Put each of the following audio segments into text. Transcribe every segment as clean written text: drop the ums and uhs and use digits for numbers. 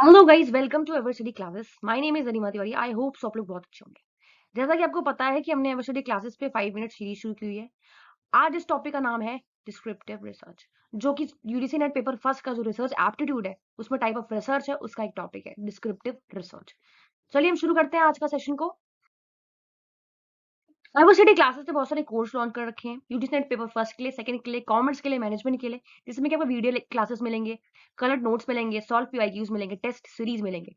Hello guys, welcome to Eversity classes. My name is Anima Tiwari. I hope सब लोग बहुत अच्छे होंगे। जैसा कि आपको पता है कि हमने एवरसिटी क्लासेस पे 5 मिनट सीरीज शुरू की हुई है। आज इस टॉपिक का नाम है डिस्क्रिप्टिव रिसर्च, जो कि यूजीसी नेट पेपर फर्स्ट का जो रिसर्च एप्टीट्यूड है उसमें टाइप ऑफ रिसर्च है, उसका एक टॉपिक है डिस्क्रिप्टिव रिसर्च। चलिए हम शुरू करते हैं आज का सेशन को। यूनिवर्सिटी क्लासेस से बहुत सारे कोर्स लॉन्च कर रखे हैं यूजीसी नेट पेपर फर्स्ट के लिए, सेकंड के लिए, कॉमर्स के लिए, मैनेजमेंट के लिए, जिसमें कि आपको वीडियो क्लासेस मिलेंगे, कलर्ड नोट्स मिलेंगे, सॉल्व पीवाईक्यूज मिलेंगे, टेस्ट सीरीज मिलेंगे।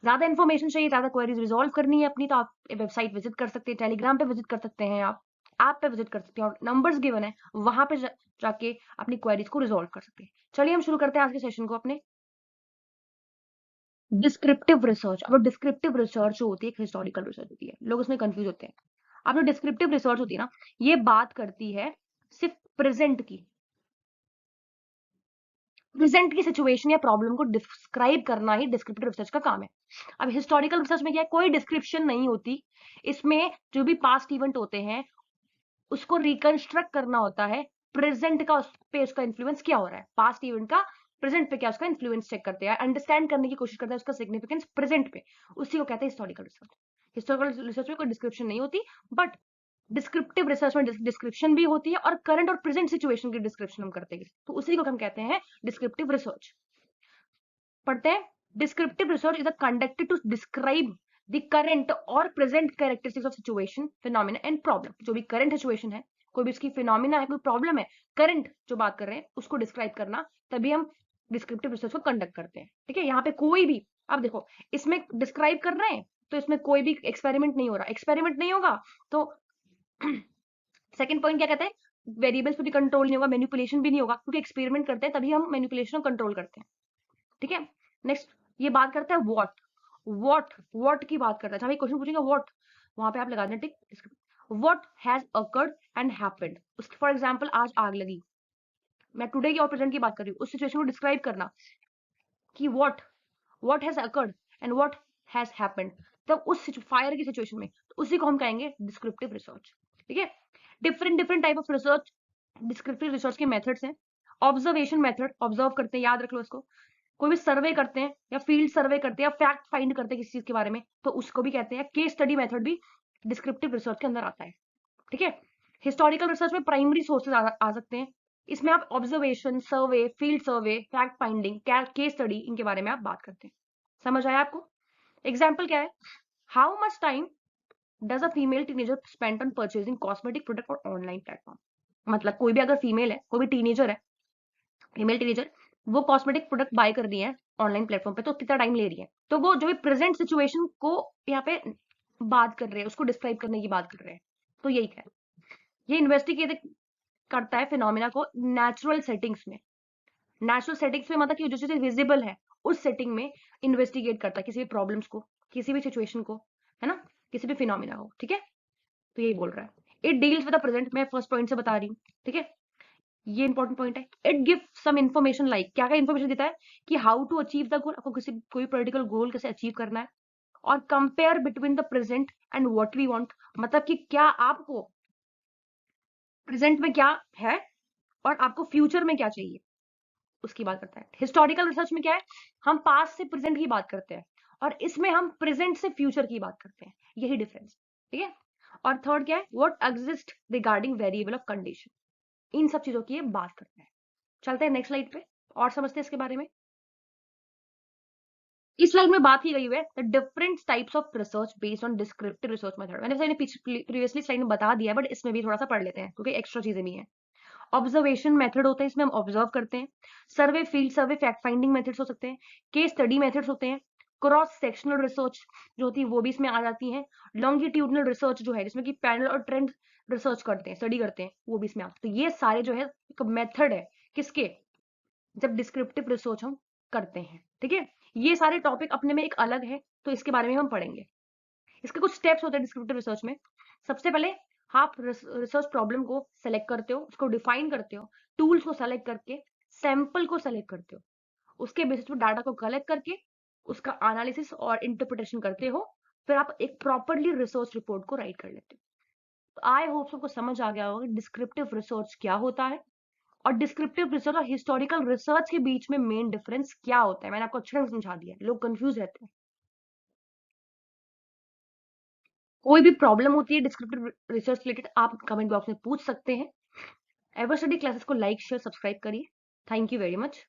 ज्यादा इन्फॉर्मेशन चाहिए, ज्यादा क्वेरीज रिजॉल्व करनी है अपनी, तो आप वेबसाइट विजिट कर सकते हैं, टेलीग्राम पे विजिट कर सकते हैं, आप ऐप पे विजिट कर सकते हैं और नंबर्स गिवन है वहां पे जाके अपनी क्वेरीज को रिजॉल्व कर सकते हैं। चलिए हम शुरू करते हैं आज के सेशन को अपने डिस्क्रिप्टिव रिसर्च। अब डिस्क्रिप्टिव रिसर्च जो होती है एक हिस्टोरिकल रिसर्च होती है, लोग इसमें कंफ्यूज होते हैं। अब जो डिस्क्रिप्टिव रिसर्च होती है ना, ये बात करती है सिर्फ प्रेजेंट की, प्रेजेंट की सिचुएशन या प्रॉब्लम को डिस्क्राइब करना ही डिस्क्रिप्टिव रिसर्च का काम है। अब हिस्टोरिकल रिसर्च में क्या है, कोई डिस्क्रिप्शन नहीं होती। इसमें जो भी पास्ट इवेंट होते हैं उसको रिकंस्ट्रक्ट करना होता है, प्रेजेंट का उस पे उसका इन्फ्लुएंस क्या हो रहा है, पास्ट इवेंट का प्रेजेंट पे क्या उसका इन्फ्लुएंस चेक करते हैं, अंडरस्टैंड करने की कोशिश करते हैं उसका सिग्निफिकेंस प्रेजेंट पे। उसी को कहते हैं हिस्टोरिकल रिसर्च। हिस्टोरिकल रिसर्च में कोई डिस्क्रिप्शन नहीं होती, बट डिस्क्रिप्टिव रिसर्च में डिस्क्रिप्शन भी होती है और करंट और प्रेजेंट सिचुएशन की डिस्क्रिप्शन हम करते हैं, तो उसी को हम कहते हैं डिस्क्रिप्टिव रिसर्च। पढ़ते हैं। Descriptive research is conducted to describe the current और present characteristics of situation, phenomena and problem. जो भी करंट सिचुएशन है, कोई भी उसकी फिनोमिना है, कोई प्रॉब्लम है, करंट जो बात कर रहे हैं उसको डिस्क्राइब करना, तभी हम डिस्क्रिप्टिव रिसर्च को कंडक्ट करते हैं। ठीक है, यहाँ पे कोई भी, अब देखो, इसमें डिस्क्राइब कर रहे हैं तो इसमें कोई भी एक्सपेरिमेंट नहीं हो रहा, एक्सपेरिमेंट नहीं होगा तो सेकंड पॉइंट क्या कहते हैं, वेरिएबल्स पे भी कंट्रोल नहीं होगा, मैनिपुलेशन भी नहीं होगा, क्योंकि एक्सपेरिमेंट करते हैं तभी हम मैनिपुलेशन कंट्रोल करते हैं। ठीक है, नेक्स्ट ये बात करता है व्हाट की बात करता है। जहां क्वेश्चन पूछेंगे व्हाट, वहां पे आप लगा दें tick. What has occurred and happened, for example आज आग लगी, मैं टुडे की और प्रेजेंट की बात कर रही हूँ, उस सिचुएशन को डिस्क्राइब करना कि what has occurred and what has happened, तब उस फायर की सिचुएशन में, तो उसी को हम कहेंगे डिस्क्रिप्टिव रिसर्च। ठीक है, different different type of research, descriptive research के मेथड्स हैं। ऑब्जर्वेशन मेथड, ऑब्जर्व करते हैं, याद रख लो इसको। कोई भी सर्वे करते हैं या फील्ड सर्वे करते हैं या फैक्ट फाइंड करते हैं किसी चीज के बारे में, तो उसको भी कहते हैं। केस स्टडी मेथड भी डिस्क्रिप्टिव रिसर्च के अंदर आता है। ठीक है, हिस्टोरिकल रिसर्च में प्राइमरी सोर्सेज आ सकते हैं। इसमें आप observation, survey, field survey, fact finding, case study, इनके बारे में आप बात करते हैं। समझ आया आपको? एग्जाम्पल क्या है, how much time does a female teenager spend on purchasing cosmetic product और ऑनलाइन प्लेटफॉर्म। मतलब कोई भी अगर फीमेल है, कोई भी टीनेजर है, फीमेल टीनेजर, वो कॉस्मेटिक प्रोडक्ट बाय कर रही है ऑनलाइन प्लेटफॉर्म पे, तो कितना टाइम ले रही है, तो वो जो भी प्रेजेंट सिचुएशन को यहाँ पे बात कर रहे हैं, उसको डिस्क्राइब करने की बात कर रहे हैं, तो यही है। ये इन्वेस्टिगेट करता है फिनोमिना को नेचुरल सेटिंग्स में। नेचुरल सेटिंग्स में मतलब कि जो चीजें विजिबल है उस सेटिंग में इन्वेस्टिगेट करता है किसी भी प्रॉब्लम्स को, किसी भी सिचुएशन को, है ना, किसी भी फिनोमिना को। ठीक है, तो यही बोल रहा है। It deals with the present, मैं फर्स्ट पॉइंट से बता रही हूँ। ठीक है, ये इंपॉर्टेंट पॉइंट है। It give some information, like क्या क्या इन्फॉर्मेशन देता है कि how to achieve the goal, आपको किसी कोई पॉलिटिकल गोल कैसे अचीव करना है, और compare between the present and what we want, मतलब कि क्या आपको प्रेजेंट में क्या है और आपको फ्यूचर में क्या चाहिए, उसकी बात करता है। हिस्टोरिकल रिसर्च में क्या है, हम पास्ट से प्रेजेंट की बात करते हैं, और इसमें हम प्रेजेंट से फ्यूचर की बात करते हैं, यही डिफरेंस। ठीक है, और थर्ड क्या है, what exist regarding variable of condition, इन सब चीजों की ये बात करते हैं। चलते हैं नेक्स्ट स्लाइड पे और समझते हैं इसके बारे में। इस स्लाइड में बात की गई है the different types of research based on descriptive research method. मैंने प्रीवियसली स्लाइड में बता दिया, बट इसमें भी थोड़ा सा पढ़ लेते हैं क्योंकि एक्स्ट्रा चीजें भी हैं। ऑब्जर्वेशन मेथड होते हैं, इसमें हम ऑब्जर्व करते हैं। Survey, field survey, fact finding methods हो सकते हैं। केस स्टडी मेथड्स होते हैं। क्रॉस सेक्शनल रिसर्च जो होती है वो भी इसमें आ जाती है। लॉन्गिट्यूडनल रिसर्च जो है, जिसमें कि पैनल और ट्रेंड रिसर्च करते हैं, स्टडी करते हैं, वो भी इसमें आते हैं। तो ये सारे जो है एक मेथड है किसके, जब डिस्क्रिप्टिव रिसर्च हम करते हैं। ठीक है, ये सारे टॉपिक अपने में एक अलग है, तो इसके बारे में हम पढ़ेंगे। इसके कुछ स्टेप्स होते हैं डिस्क्रिप्टिव रिसर्च में। सबसे पहले आप रिसर्च प्रॉब्लम को सेलेक्ट करते हो, उसको डिफाइन करते हो, टूल्स को सेलेक्ट करके सैंपल को सेलेक्ट करते हो, उसके बेसिस पे डाटा को कलेक्ट करके उसका एनालिसिस और इंटरप्रिटेशन करते हो, फिर आप एक प्रॉपरली रिसर्च रिपोर्ट को राइट कर लेते हो। तो आई होप सबको समझ आ गया होगा डिस्क्रिप्टिव रिसर्च क्या होता है और डिस्क्रिप्टिव रिसर्च और हिस्टोरिकल रिसर्च के बीच में मेन डिफरेंस क्या होता है, मैंने आपको अच्छे ढंग से समझा दिया है, लोग कंफ्यूज रहते हैं। कोई भी प्रॉब्लम होती है डिस्क्रिप्टिव रिसर्च रिलेटेड, आप कमेंट बॉक्स में पूछ सकते हैं। एवर स्टडी क्लासेस को लाइक शेयर सब्सक्राइब करिए। Thank you very much.